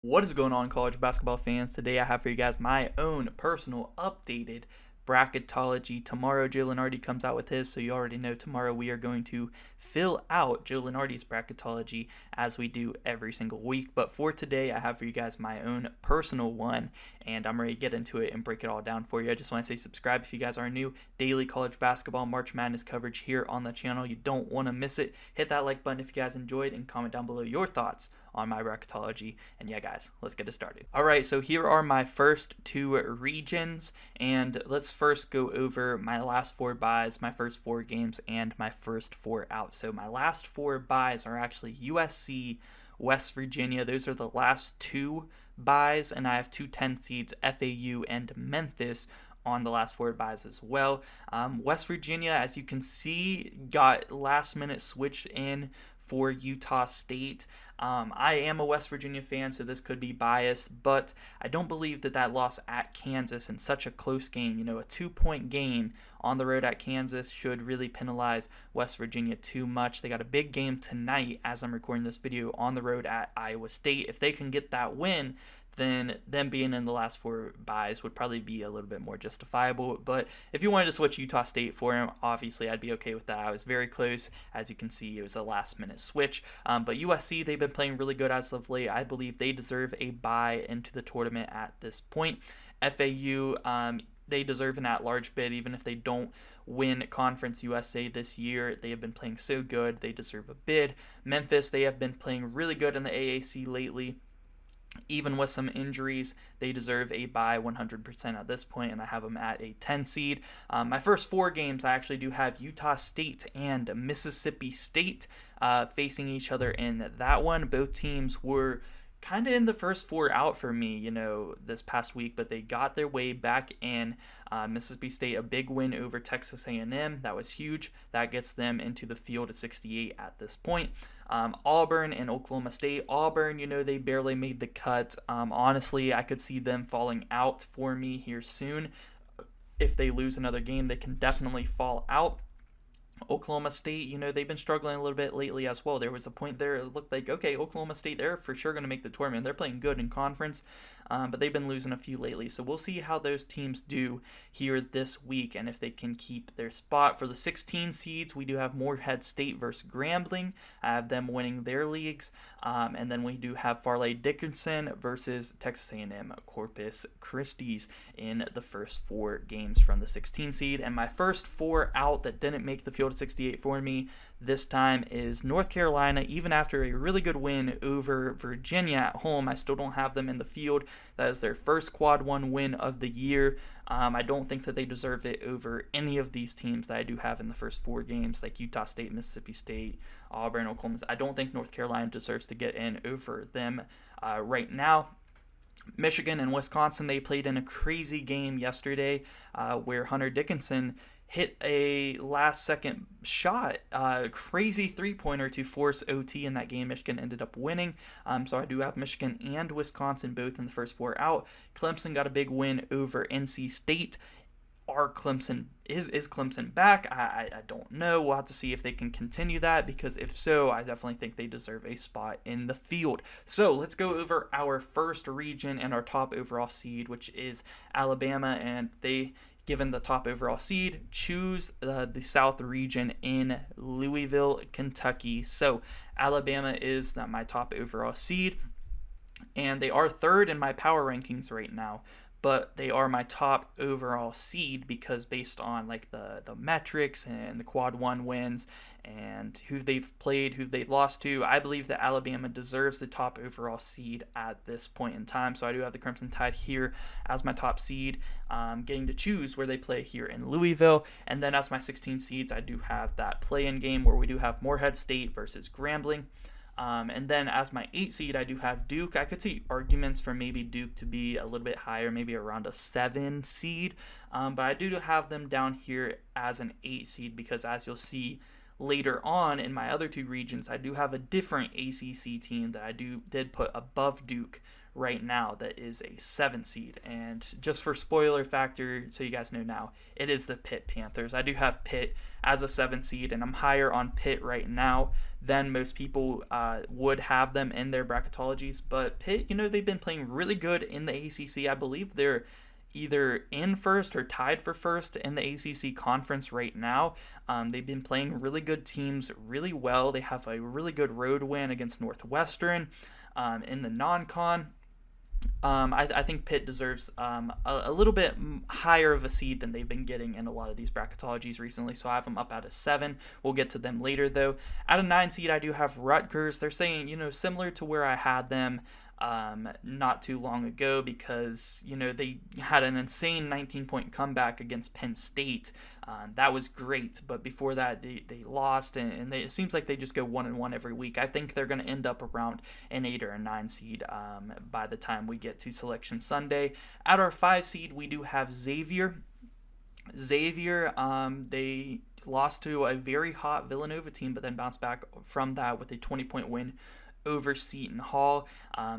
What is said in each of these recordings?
What is going on, college basketball fans? Today I have for you guys my own personal updated bracketology. Tomorrow Joe Lenardi comes out with his, so you already know tomorrow we are going to fill out Joe Lenardi's bracketology as we do every single week. But for today, I have for you guys my own personal one, and I'm ready to get into it and break it all down for you. I just want to say subscribe if you guys are new. Daily college basketball March Madness coverage here on the channel. You don't want to miss it. Hit that like button if you guys enjoyed and comment down below your thoughts on my bracketology. And yeah, guys, let's get it started. All right, so here are my first two regions, and let's first go over my last four buys, my first four games, and my first four out. So my last four buys are actually USC, West Virginia. Those are the last two buys, and I have two 10 seeds, FAU and Memphis, on the last four buys as well. West Virginia, as you can see, got last minute switched in for Utah State. I am a West Virginia fan, so this could be biased, but I don't believe that loss at Kansas in such a close game, a 2-point game on the road at Kansas, should really penalize West Virginia too much. They got a big game tonight as I'm recording this video on the road at Iowa State. If they can get that win, then them being in the last four buys would probably be a little bit more justifiable. But if you wanted to switch Utah State for him, obviously I'd be okay with that. I was very close. As you can see, it was a last-minute switch. But USC, they've been playing really good as of late. I believe they deserve a bye into the tournament at this point. FAU, they deserve an at-large bid, even if they don't win Conference USA this year. They have been playing so good. They deserve a bid. Memphis, they have been playing really good in the AAC lately. Even with some injuries, they deserve a bye 100% at this point, and I have them at a 10 seed. My first four games, I actually do have Utah State and Mississippi State facing each other in that one. Both teams were kind of in the first four out for me, this past week, but they got their way back in. Mississippi State, a big win over Texas A&M. That was huge. That gets them into the field at 68 at this point. Auburn and Oklahoma State. Auburn, they barely made the cut. Honestly, I could see them falling out for me here soon. If they lose another game, they can definitely fall out. Oklahoma State, they've been struggling a little bit lately as well. There was a point there it looked like, okay, Oklahoma State, they're for sure going to make the tournament. They're playing good in conference, but they've been losing a few lately. So we'll see how those teams do here this week and if they can keep their spot. For the 16 seeds, we do have Morehead State versus Grambling. I have them winning their leagues. And then we do have Farley Dickinson versus Texas A&M Corpus Christi in the first four games from the 16 seed. And my first four out that didn't make the field 68 for me this time is North Carolina. Even after a really good win over Virginia at home, I still don't have them in the field. That is their first quad one win of the year. I don't think that they deserve it over any of these teams that I do have in the first four games, like Utah State, Mississippi State, Auburn, Oklahoma. I don't think North Carolina deserves to get in over them right now. Michigan and Wisconsin, they played in a crazy game yesterday where Hunter Dickinson hit a last-second shot, crazy three-pointer to force OT in that game. Michigan ended up winning, so I do have Michigan and Wisconsin both in the first four out. Clemson got a big win over NC State. Is Clemson back? I don't know. We'll have to see if they can continue that, because if so, I definitely think they deserve a spot in the field. So let's go over our first region and our top overall seed, which is Alabama, and they, given the top overall seed, choose the South region in Louisville, Kentucky. So Alabama is my top overall seed, and they are third in my power rankings right now, but they are my top overall seed because based on like the metrics and the quad one wins and who they've played, who they've lost to, I believe that Alabama deserves the top overall seed at this point in time. So I do have the Crimson Tide here as my top seed, getting to choose where they play here in Louisville. And then as my 16 seeds, I do have that play-in game where we do have Morehead State versus Grambling. And then as my 8 seed, I do have Duke. I could see arguments for maybe Duke to be a little bit higher, maybe around a 7 seed. But I do have them down here as an 8 seed because, as you'll see later on in my other two regions, I do have a different ACC team that I did put above Duke right now that is a 7 seed. And just for spoiler factor, so you guys know now, it is the Pitt Panthers. I do have Pitt as a 7 seed, and I'm higher on Pitt right now than most people would have them in their bracketologies. But Pitt, they've been playing really good in the ACC. I believe they're either in first or tied for first in the ACC conference right now. They've been playing really good teams really well. They have a really good road win against Northwestern in the non-con. I think Pitt deserves a little bit higher of a seed than they've been getting in a lot of these bracketologies recently, so I have them up at a 7. We'll get to them later, though. At a 9 seed, I do have Rutgers. They're saying, similar to where I had them not too long ago, because they had an insane 19-point comeback against Penn State. That was great, but before that they lost, and it seems like they just go 1-1 every week. I think they're going to end up around an 8 or a 9 seed by the time we get to Selection Sunday. At our 5 seed, we do have Xavier. They lost to a very hot Villanova team, but then bounced back from that with a 20-point win over Seton Hall.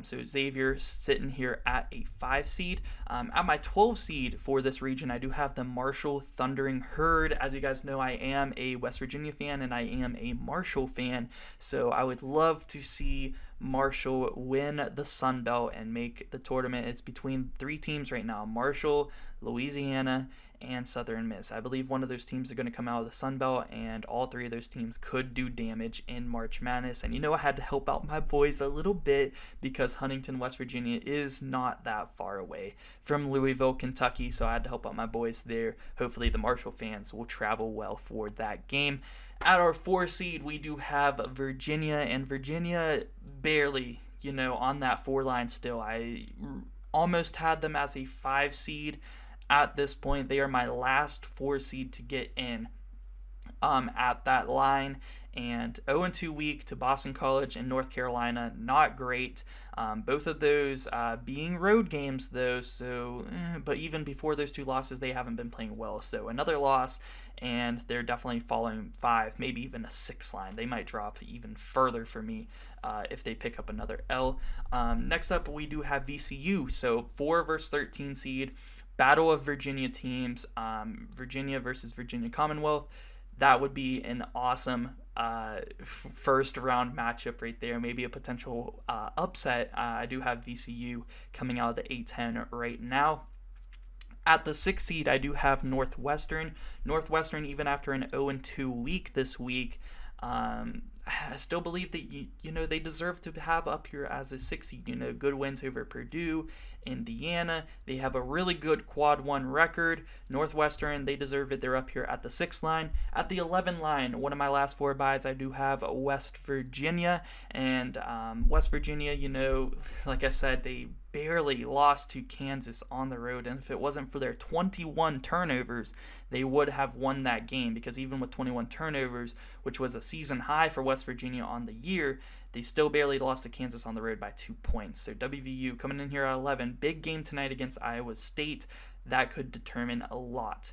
So Xavier sitting here at a 5 seed. At my 12 seed for this region, I do have the Marshall Thundering Herd. As you guys know, I am a West Virginia fan and I am a Marshall fan, so I would love to see Marshall win the Sun Belt and make the tournament. It's between 3 teams right now: Marshall, Louisiana, and Southern Miss. I believe one of those teams are going to come out of the Sun Belt, and all 3 of those teams could do damage in March Madness. And I had to help out my boys a little bit because Huntington, West Virginia is not that far away from Louisville, Kentucky, so I had to help out my boys there. Hopefully the Marshall fans will travel well for that game. At our 4 seed, we do have Virginia, and Virginia barely, on that 4 line still. I almost had them as a 5 seed. At this point, they are my last 4 seed to get in at that line. And 0-2 week to Boston College and North Carolina, not great. Both of those being road games, though. So, but even before those 2 losses, they haven't been playing well. So another loss, and they're definitely following 5, maybe even a 6 line. They might drop even further for me if they pick up another L. Next up, we do have VCU. So 4 versus 13 seed. Battle of Virginia teams, Virginia versus Virginia Commonwealth. That would be an awesome first round matchup right there. Maybe a potential upset. I do have VCU coming out of the A10 right now. At the 6th seed, I do have Northwestern. Northwestern, even after an 0-2 week this week, I still believe that they deserve to have up here as a 6 seed. Good wins over Purdue, Indiana. They have a really good quad 1 record. Northwestern, they deserve it. They're up here at the 6th line. At the 11 line, one of my last 4 buys, I do have West Virginia. And West Virginia, like I said, they barely lost to Kansas on the road, and if it wasn't for their 21 turnovers, they would have won that game, because even with 21 turnovers, which was a season high for West Virginia on the year, they still barely lost to Kansas on the road by 2 points. So WVU coming in here at 11. Big game tonight against Iowa State. That could determine a lot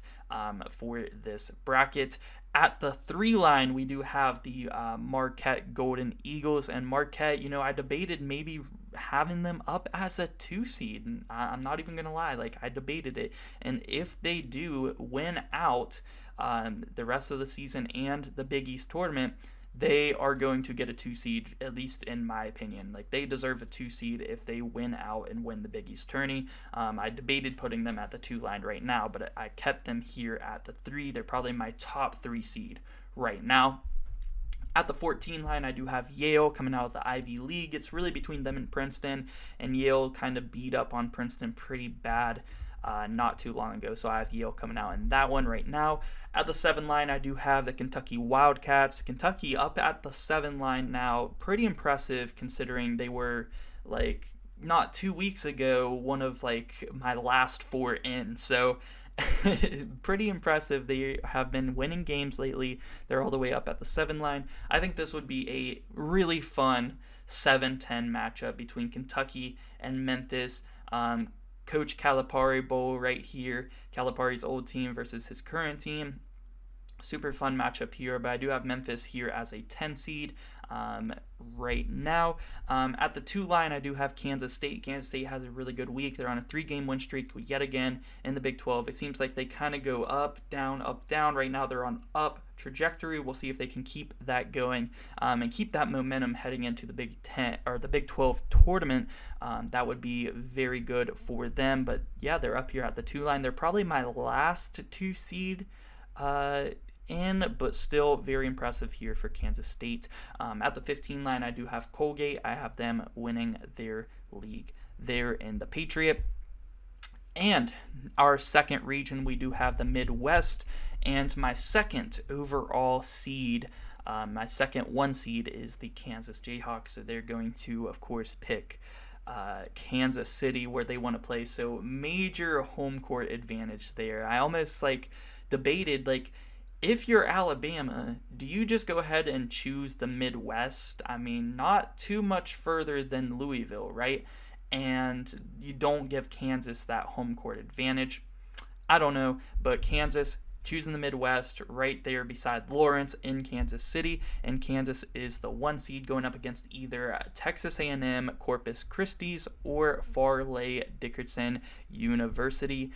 for this bracket. At the 3 line, we do have the Marquette Golden Eagles. And Marquette, I debated maybe having them up as a 2 seed. And I'm not even going to lie. I debated it. And if they do win out the rest of the season and the Big East tournament, they are going to get a 2 seed, at least in my opinion. They deserve a 2 seed if they win out and win the Big East tourney. I debated putting them at the 2 line right now, but I kept them here at the 3. They're probably my top 3 seed right now. At the 14 line, I do have Yale coming out of the Ivy League. It's really between them and Princeton, and Yale kind of beat up on Princeton pretty bad not too long ago, so I have Yale coming out in that one right now. At the 7 line, I do have the Kentucky Wildcats. Kentucky up at the 7 line now. Pretty impressive considering they were, not 2 weeks ago, one of, my last 4 in. So pretty impressive. They have been winning games lately. They're all the way up at the 7 line. I think this would be a really fun 7-10 matchup between Kentucky and Memphis. Coach Calipari Bowl right here. Calipari's old team versus his current team. Super fun matchup here, but I do have Memphis here as a 10 seed um, right now. At the 2 line, I do have Kansas State. Kansas State has a really good week. They're on a 3-game win streak yet again in the Big 12. It seems like they kind of go up, down, up, down. Right now, they're on up trajectory. We'll see if they can keep that going and keep that momentum heading into the Big 10 or the Big 12 tournament. That would be very good for them. But yeah, they're up here at the 2 line. They're probably my last 2 seed. But still very impressive here for Kansas State. At the 15 line, I do have Colgate. I have them winning their league there in the Patriot. And our second region, we do have the Midwest. And my second overall seed, my second 1 seed is the Kansas Jayhawks. So they're going to, of course, pick Kansas City where they want to play. So major home court advantage there. I almost debated if you're Alabama, do you just go ahead and choose the Midwest? I mean, not too much further than Louisville, right? And you don't give Kansas that home court advantage. I don't know, but Kansas choosing the Midwest right there beside Lawrence in Kansas City, and Kansas is the 1 seed going up against either Texas A&M, Corpus Christi, or Farley Dickinson University,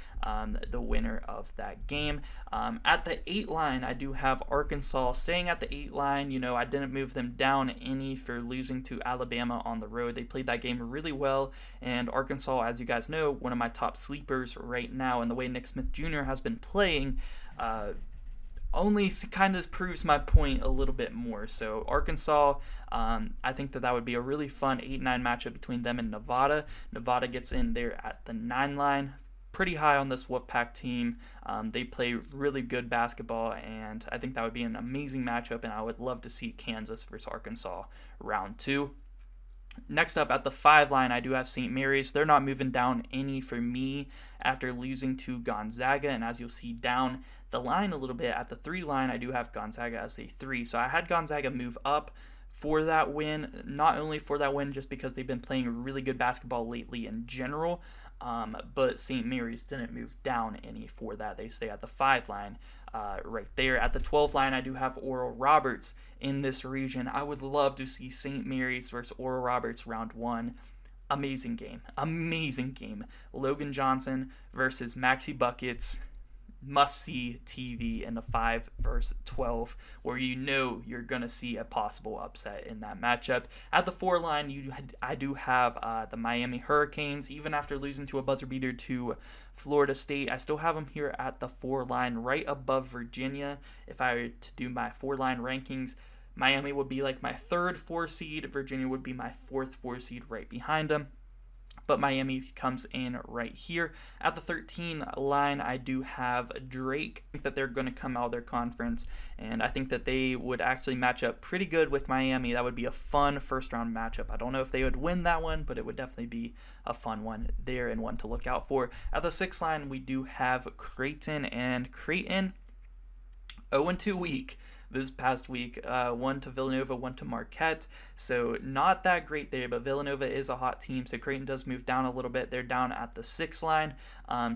the winner of that game. At the 8 line, I do have Arkansas staying at the 8 line. I didn't move them down any for losing to Alabama on the road. They played that game really well, and Arkansas, as you guys know, one of my top sleepers right now, and the way Nick Smith Jr. has been playing, only kind of proves my point a little bit more. So Arkansas, I think that would be a really fun 8-9 matchup between them and Nevada. Nevada gets in there at the 9 line. Pretty high on this Wolfpack team. They play really good basketball, and I think that would be an amazing matchup, and I would love to see Kansas versus Arkansas round 2. Next up at the 5 line, I do have St. Mary's. They're not moving down any for me after losing to Gonzaga. And as you'll see down the line a little bit, at the 3 line, I do have Gonzaga as a 3. So I had Gonzaga move up for that win, not only for that win just because they've been playing really good basketball lately in general, but St. Mary's didn't move down any for that. They stay at the 5 line right there. At the 12 line, I do have Oral Roberts in this region. I would love to see St. Mary's versus Oral Roberts round 1. Amazing game. Amazing game. Logan Johnson versus Maxi Buckets. Must-see TV in the 5 versus 12, where you're going to see a possible upset in that matchup. At the 4 line, I do have the Miami Hurricanes. Even after losing to a buzzer beater to Florida State, I still have them here at the 4 line, right above Virginia. If I were to do my 4 line rankings, Miami would be like my 3rd 4 seed. Virginia would be my 4th 4 seed right behind them. But Miami comes in right here. At the 13 line, I do have Drake. I think that they're going to come out of their conference, and I think that they would actually match up pretty good with Miami. That would be a fun first-round matchup. I don't know if they would win that one, but it would definitely be a fun one there and one to look out for. At the 6 line, we do have Creighton, and Creighton 0-2 week this past week. 1 to Villanova, 1 to Marquette. So not that great there, but Villanova is a hot team, so Creighton does move down a little bit. They're down at the 6 line.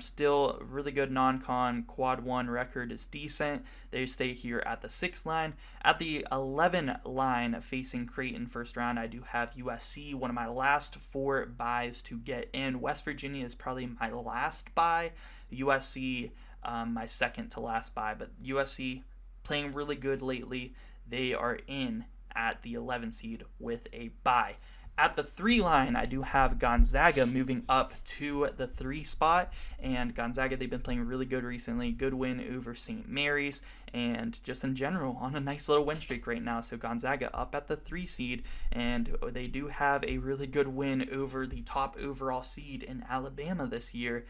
Still really good non-con. Quad 1 record is decent. They stay here at the 6 line. At the 11 line, facing Creighton first round, I do have USC, one of my last 4 buys to get in. West Virginia is probably my last buy. USC, my second to last buy, but USC playing really good lately. They are in at the 11 seed with a bye. At the 3 line, I do have Gonzaga moving up to the 3 spot, and Gonzaga, they've been playing really good recently. Good win over St. Mary's, and just in general on a nice little win streak right now. So Gonzaga up at the 3 seed, and they do have a really good win over the top overall seed in Alabama this year.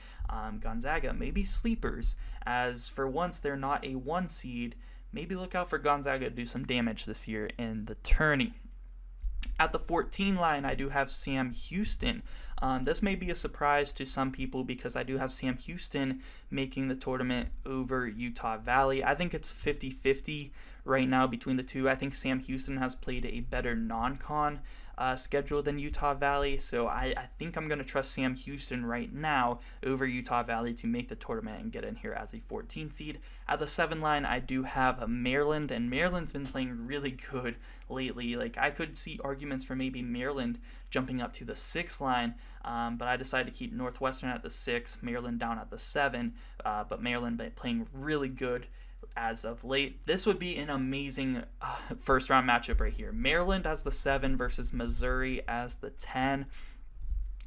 Gonzaga, maybe sleepers, as for once they're not a 1 seed. Maybe look out for Gonzaga to do some damage this year in the tourney. At the 14 line, I do have Sam Houston. This may be a surprise to some people because I do have Sam Houston making the tournament over Utah Valley. I think it's 50-50 right now between the two. I think Sam Houston has played a better non-con schedule than Utah Valley, so I think I'm going to trust Sam Houston right now over Utah Valley to make the tournament and get in here as a 14 seed. At the 7 line, I do have Maryland, and Maryland's been playing really good lately. Like, I could see arguments for maybe Maryland jumping up to the 6 line, but I decided to keep Northwestern at the 6, Maryland down at the 7, but Maryland been playing really good as of late. This would be an amazing first round matchup right here. Maryland as the 7 versus Missouri as the 10.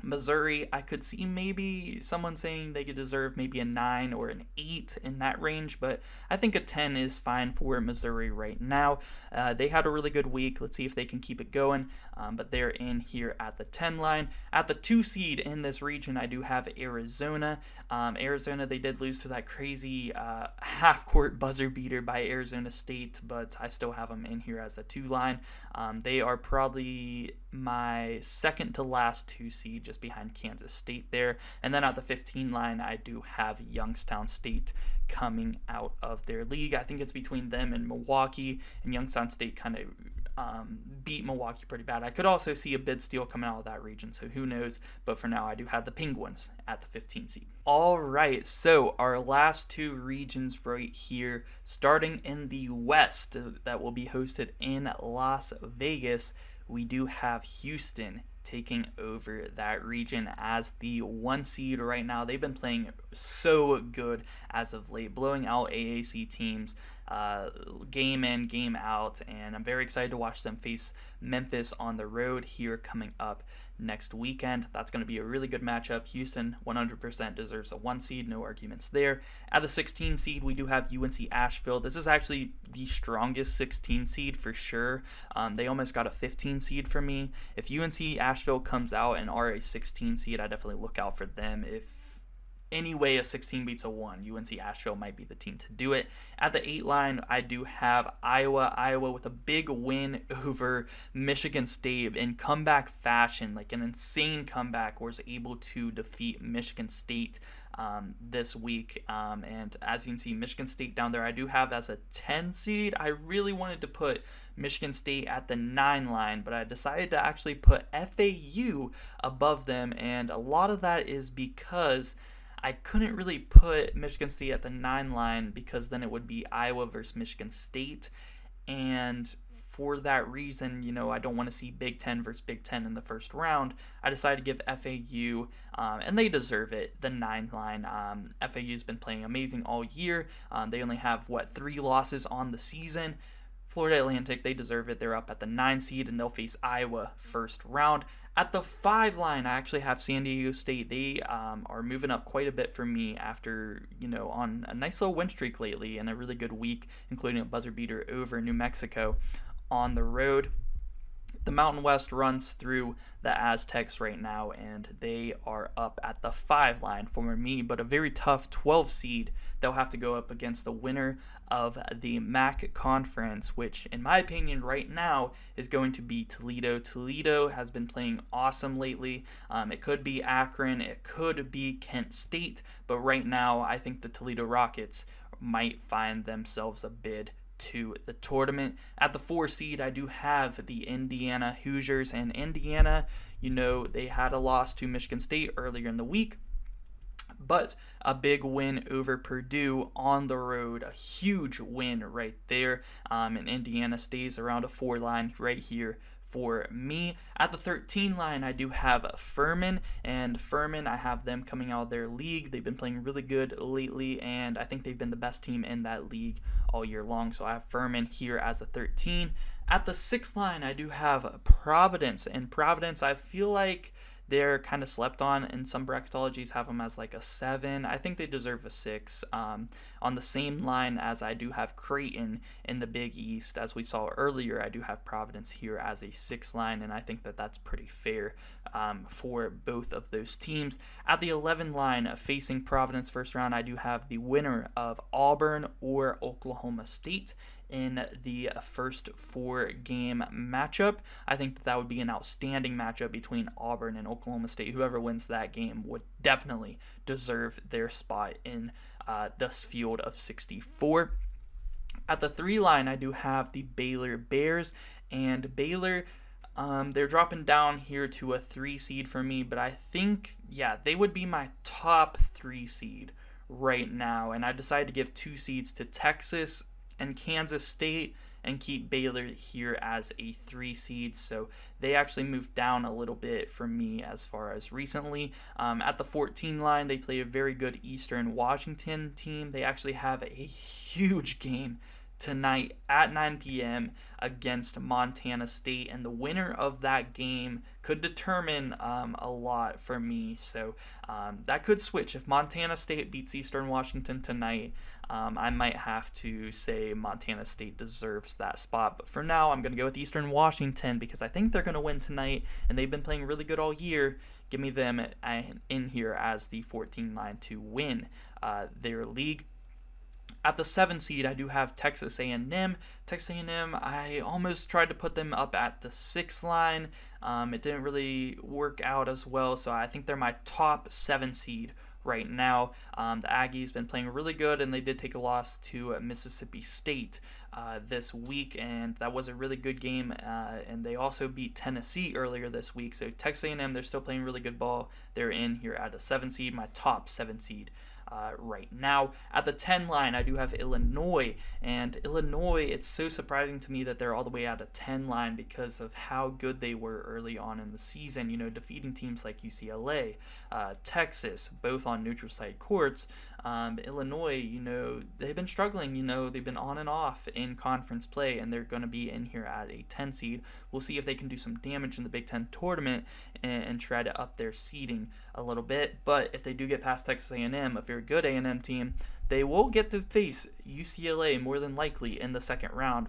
Missouri, I could see maybe someone saying they could deserve maybe a 9 or an 8 in that range, but I think a 10 is fine for Missouri right now. They had a really good week. Let's see if they can keep it going, but they're in here at the 10 line. At the 2 seed in this region, I do have Arizona. Arizona, they did lose to that crazy half-court buzzer beater by Arizona State, but I still have them in here as a 2 line. They are probably my second to last 2 seed, just behind Kansas State there. And then at the 15 line, I do have Youngstown State coming out of their league. I think it's between them and Milwaukee, and Youngstown State kind of beat Milwaukee pretty bad. I could also see a bid steal coming out of that region, so who knows. But for now, I do have the Penguins at the 15 seed. All right, so our last 2 regions right here, starting in the West that will be hosted in Las Vegas, we do have Houston taking over that region as the 1 seed right now. They've been playing so good as of late, blowing out AAC teams game in, game out, and I'm very excited to watch them face Memphis on the road here coming up next weekend. That's going to be a really good matchup. Houston 100% deserves a 1 seed, no arguments there. At the 16 seed, we do have UNC Asheville. This is actually the strongest 16 seed for sure. They almost got a 15 seed for me. If UNC Asheville comes out and are a 16 seed, I definitely look out for them. If anyway a 16 beats a 1, UNC Asheville might be the team to do it. At the 8 line, I do have Iowa with a big win over Michigan State in comeback fashion, like an insane comeback, was able to defeat Michigan State this week. And as you can see, Michigan State down there, I do have as a 10 seed. I really wanted to put Michigan State at the 9 line, but I decided to actually put FAU above them, and a lot of that is because I couldn't really put Michigan State at the 9 line because then it would be Iowa versus Michigan State. And for that reason, I don't want to see Big Ten versus Big Ten in the first round. I decided to give FAU, and they deserve it, the 9 line. FAU's been playing amazing all year. They only have, 3 losses on the season. Florida Atlantic, they deserve it. They're up at the 9 seed, and they'll face Iowa first round. At the 5 line, I actually have San Diego State. They are moving up quite a bit for me after, on a nice little win streak lately and a really good week, including a buzzer beater over New Mexico on the road. The Mountain West runs through the Aztecs right now, and they are up at the 5 line for me, but a very tough 12 seed. They'll have to go up against the winner of the MAC conference, which in my opinion right now is going to be Toledo. Toledo has been playing awesome lately. It could be Akron, it could be Kent State, but right now I think the Toledo Rockets might find themselves a bid to the tournament. At the 4 seed, I do have the Indiana Hoosiers, and Indiana, they had a loss to Michigan State earlier in the week, but a big win over Purdue on the road, a huge win right there, and Indiana stays around a 4 line right here for me. At the 13 line, I do have Furman, and Furman, I have them coming out of their league. They've been playing really good lately, and I think they've been the best team in that league all year long, so I have Furman here as a 13. At the 6th line, I do have Providence, and Providence, I feel like they're kind of slept on, and some bracketologies have them as like a 7. I think they deserve a 6. On the same line as I do have Creighton in the Big East, as we saw earlier, I do have Providence here as a 6 line, and I think that that's pretty fair for both of those teams. At the 11 line, facing Providence first round, I do have the winner of Auburn or Oklahoma State in the first 4-game matchup. I think that would be an outstanding matchup between Auburn and Oklahoma State. Whoever wins that game would definitely deserve their spot in this field of 64. At the 3 line, I do have the Baylor Bears, and Baylor, They're dropping down here to a 3 seed for me, but I think, yeah, they would be my top 3 seed right now. And I decided to give 2 seeds to Texas and Kansas State and keep Baylor here as a 3 seed. So they actually moved down a little bit for me as far as recently. At the 14 line, they play a very good Eastern Washington team. They actually have a huge game tonight at 9 p.m. against Montana State, and the winner of that game could determine a lot for me. So that could switch. If Montana State beats Eastern Washington tonight, I might have to say Montana State deserves that spot. But for now, I'm going to go with Eastern Washington because I think they're going to win tonight, and they've been playing really good all year. Give me them in here as the 14 line to win their league. At the 7 seed, I do have Texas A&M. Texas A&M, I almost tried to put them up at the 6 line. It didn't really work out as well, so I think they're my top 7 seed right now. The Aggies been playing really good, and they did take a loss to Mississippi State this week, and that was a really good game. And they also beat Tennessee earlier this week. So Texas A&M, they're still playing really good ball. They're in here at a 7 seed, my top 7 seed. Right now. At the 10 line, I do have Illinois, and Illinois, it's so surprising to me that they're all the way at a 10 line because of how good they were early on in the season, defeating teams like UCLA, Texas, both on neutral site courts. Illinois, they've been struggling, they've been on and off in conference play, and they're going to be in here at a 10 seed. We'll see if they can do some damage in the Big Ten tournament and try to up their seeding a little bit. But if they do get past Texas A&M, if you're a good A&M team, they will get to face UCLA more than likely in the second round,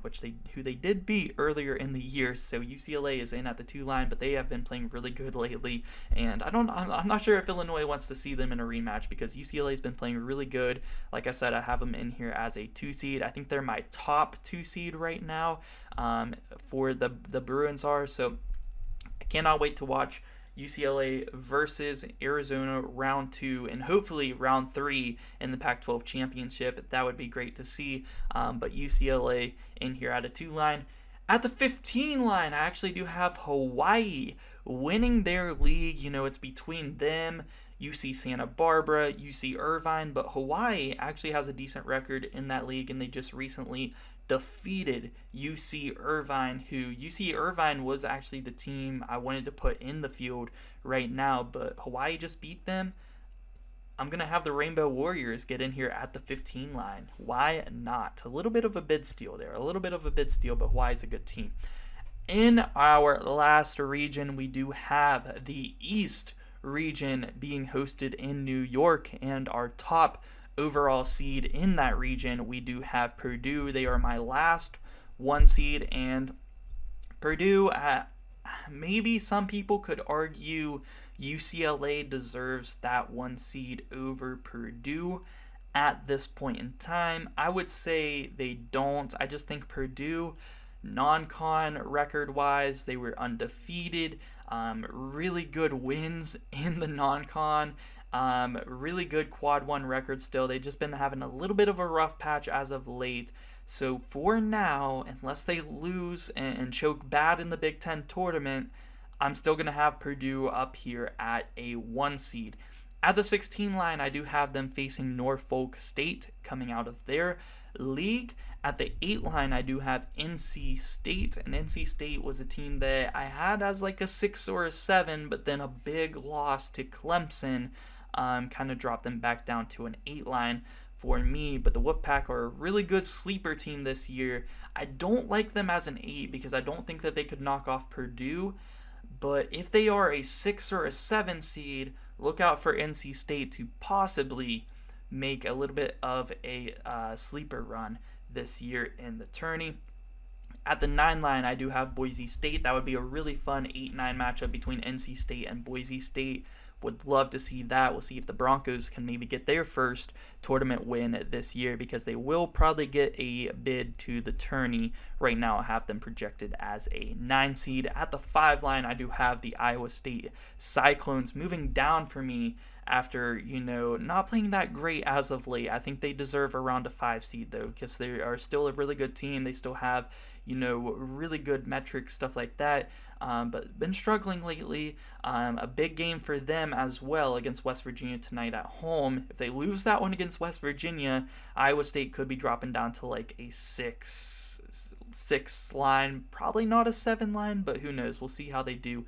who they did beat earlier in the year. So UCLA is in at the 2 line, but they have been playing really good lately, and I'm not sure if Illinois wants to see them in a rematch because UCLA has been playing really good. Like I said, I have them in here as a 2 seed. I think they're my top 2 seed right now for the Bruins are. So I cannot wait to watch UCLA versus Arizona round 2 and hopefully round 3 in the Pac-12 championship. That would be great to see. But UCLA in here at a 2 line. At the 15 line, I actually do have Hawaii winning their league. It's between them, UC Santa Barbara, UC Irvine, but Hawaii actually has a decent record in that league, and they just recently defeated UC Irvine, who UC Irvine was actually the team I wanted to put in the field right now, but Hawaii just beat them. I'm going to have the Rainbow Warriors get in here at the 15 line. Why not? A little bit of a bid steal there. A little bit of a bid steal, but Hawaii's a good team. In our last region, we do have the East region being hosted in New York, and our top overall seed in that region, we do have Purdue. They are my last 1 seed, and Purdue, maybe some people could argue UCLA deserves that 1 seed over Purdue at this point in time. I would say they don't. I just think Purdue, non-con record-wise, they were undefeated. Really good wins in the non-con. Really good quad 1 record still. They've just been having a little bit of a rough patch as of late. So for now, unless they lose and choke bad in the Big Ten tournament, I'm still going to have Purdue up here at a 1 seed. At the 16 line, I do have them facing Norfolk State coming out of their league. At the 8 line, I do have NC State, and NC State was a team that I had as like a 6 or a 7, but then a big loss to Clemson kind of dropped them back down to an 8 line for me. But the Wolfpack are a really good sleeper team this year. I don't like them as an 8 because I don't think that they could knock off Purdue, but if they are a 6 or a 7 seed, look out for NC State to possibly make a little bit of a sleeper run this year in the tourney. At the 9 line, I do have Boise State. That would be a really fun 8-9 matchup between NC State and Boise State. Would love to see that. We'll see if the Broncos can maybe get their first tournament win this year, because they will probably get a bid to the tourney. Right now, I have them projected as a 9 seed. At the 5 line, I do have the Iowa State Cyclones moving down for me after, not playing that great as of late. I think they deserve around a 5 seed, though, because they are still a really good team. They still have, really good metrics, stuff like that. But been struggling lately. A big game for them as well against West Virginia tonight at home. If they lose that one against West Virginia, Iowa State could be dropping down to like a six line, probably not a 7 line, but who knows? We'll see how they do.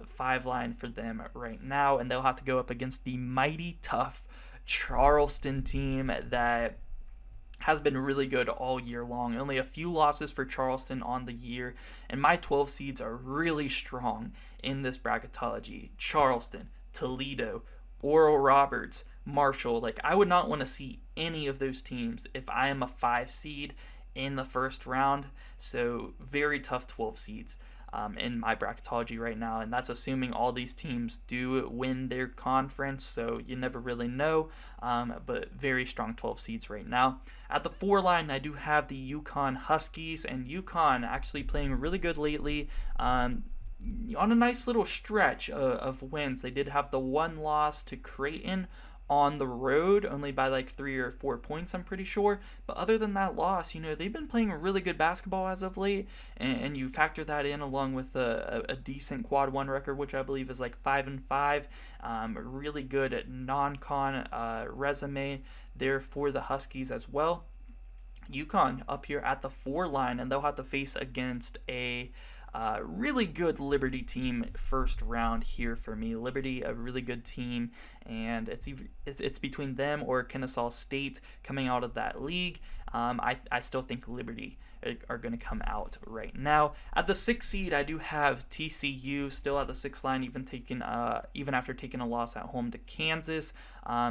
5 line for them right now, and they'll have to go up against the mighty tough Charleston team that has been really good all year long. Only a few losses for Charleston on the year, and my 12 seeds are really strong in this bracketology. Charleston, Toledo, Oral Roberts, Marshall. Like, I would not want to see any of those teams if I am a 5 seed in the first round. So very tough 12 seeds in my bracketology right now, and that's assuming all these teams do win their conference, so you never really know, but very strong 12 seeds right now. At the 4 line, I do have the UConn Huskies, and UConn actually playing really good lately. On a nice little stretch of wins. They did have the one loss to Creighton on the road, only by like 3 or 4 points, I'm pretty sure. But other than that loss, they've been playing really good basketball as of late, and you factor that in along with a decent quad 1 record, which I believe is like 5-5. Really good at non-con resume there for the Huskies as well. UConn up here at the 4 line, and they'll have to face against a really good Liberty team first round here for me. Liberty, a really good team, and it's between them or Kennesaw State coming out of that league. I still think Liberty are going to come out right now. At the 6th seed, I do have TCU still at the 6th line, even after taking a loss at home to Kansas.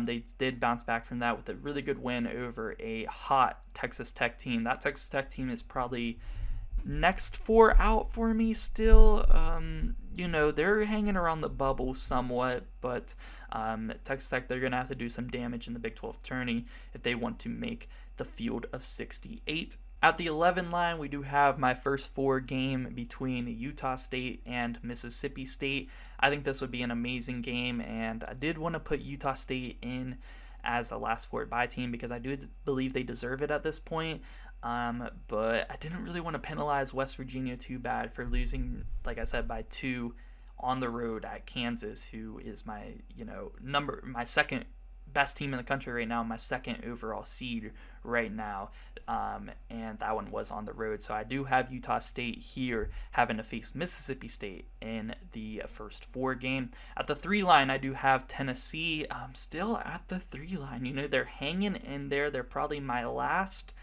They did bounce back from that with a really good win over a hot Texas Tech team. That Texas Tech team is probably next 4 out for me still. They're hanging around the bubble somewhat, but Texas Tech, they're going to have to do some damage in the Big 12 tourney if they want to make the field of 68. At the 11 line, we do have my first 4 game between Utah State and Mississippi State. I think this would be an amazing game, and I did want to put Utah State in as a last 4 bye team because I do believe they deserve it at this point. But I didn't really want to penalize West Virginia too bad for losing, like I said, by 2 on the road at Kansas, who is my second best team in the country right now, my 2nd overall seed right now, and that one was on the road. So I do have Utah State here having to face Mississippi State in the first 4 game. At the 3 line, I do have Tennessee still at the 3 line. They're hanging in there. They're probably my last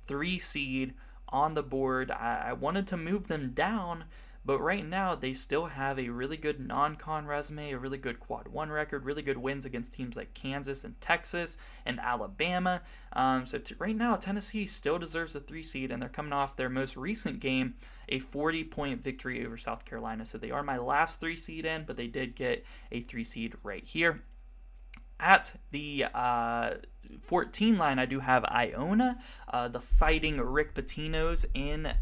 3 seed on the board. I wanted to move them down, but right now they still have a really good non-con resume, a really good quad 1 record, really good wins against teams like Kansas and Texas and Alabama. Right now Tennessee still deserves a 3 seed, and they're coming off their most recent game, a 40-point victory over South Carolina. So they are my last 3 seed in, but they did get a 3 seed right here. At the 14 line, I do have Iona, the Fighting Rick Pitino's in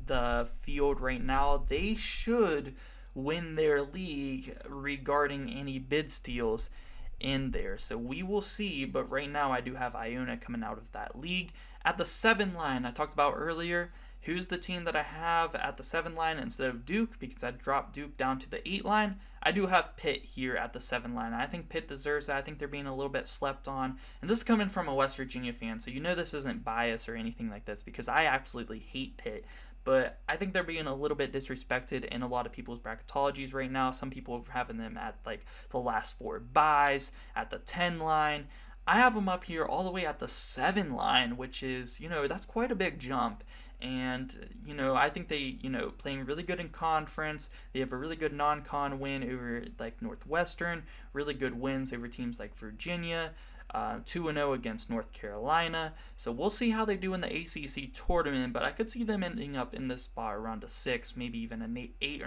the field right now. They should win their league regarding any bid steals in there. So we will see, but right now I do have Iona coming out of that league. At the 7 line, I talked about earlier, who's the team that I have at the 7 line instead of Duke, because I dropped Duke down to the 8 line. I do have Pitt here at the 7 line. I think Pitt deserves that. I think they're being a little bit slept on. And this is coming from a West Virginia fan, so this isn't bias or anything like this, because I absolutely hate Pitt. But I think they're being a little bit disrespected in a lot of people's bracketologies right now. Some people are having them at like the last 4 buys, at the 10 line. I have them up here all the way at the 7 line, which is, that's quite a big jump. And, I think they, playing really good in conference. They have a really good non-con win over, like, Northwestern. Really good wins over teams like Virginia. 2-0 against North Carolina. So we'll see how they do in the ACC tournament. But I could see them ending up in this spot around a 6, maybe even an 8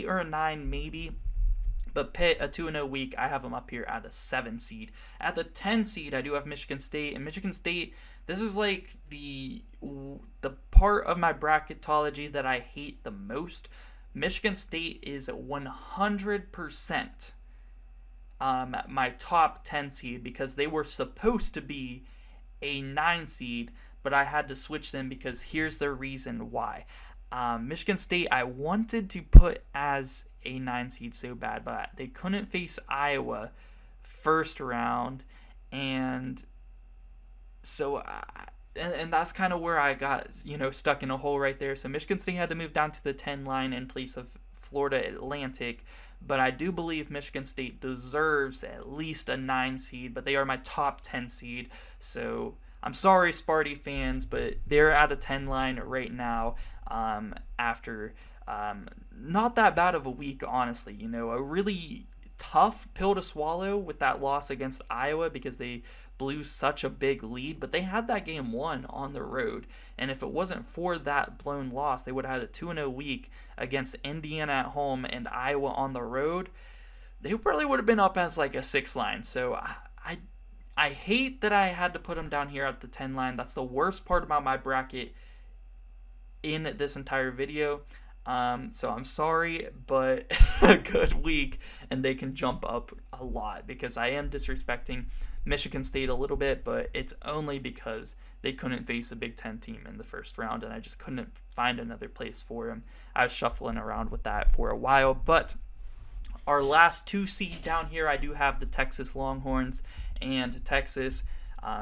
or a 9 maybe. But Pitt, a 2-0 week, I have them up here at a 7 seed. At the 10 seed, I do have Michigan State. And Michigan State, this is like the part of my bracketology that I hate the most. Michigan State is 100% my top 10 seed because they were supposed to be a 9 seed, but I had to switch them because here's the reason why. Michigan State, I wanted to put as a 9 seed so bad, but they couldn't face Iowa first round, and so and that's kind of where I got stuck in a hole right there. So Michigan State had to move down to the 10 line in place of Florida Atlantic, but I do believe Michigan State deserves at least a 9 seed, but they are my top 10 seed. So I'm sorry, Sparty fans, but they're at a 10 line right now after not that bad of a week, honestly. A really tough pill to swallow with that loss against Iowa because they blew such a big lead, but they had that game won on the road. And if it wasn't for that blown loss, they would have had a 2-0 week against Indiana at home and Iowa on the road. They probably would have been up as like a 6 line. So I hate that I had to put them down here at the 10 line. That's the worst part about my bracket in this entire video. So I'm sorry, but a good week, and they can jump up a lot because I am disrespecting Michigan State a little bit, but it's only because they couldn't face a Big Ten team in the first round, and I just couldn't find another place for them. I was shuffling around with that for a while, but our last 2 seed down here, I do have the Texas Longhorns, and Texas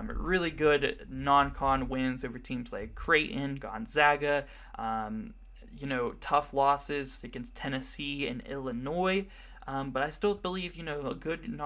really good non-con wins over teams like Creighton, Gonzaga, tough losses against Tennessee and Illinois. But I still believe, a good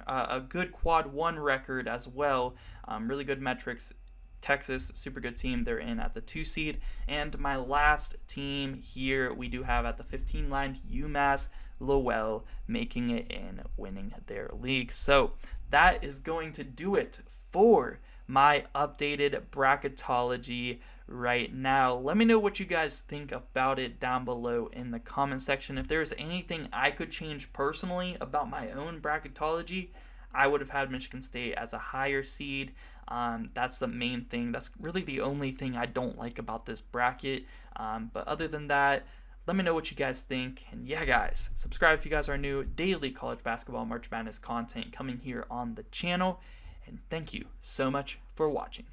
a good quad 1 record as well. Really good metrics. Texas, super good team. They're in at the 2 seed. And my last team here, we do have at the 15 line UMass Lowell making it in, winning their league. So that is going to do it for my updated bracketology right now. Let me know what you guys think about it down below in the comment section. If there's anything I could change personally about my own bracketology, I would have had Michigan State as a higher seed. That's the main thing. That's really the only thing I don't like about this bracket. But other than that, let me know what you guys think. And yeah, guys, subscribe if you guys are new. Daily college basketball March Madness content coming here on the channel. And thank you so much for watching.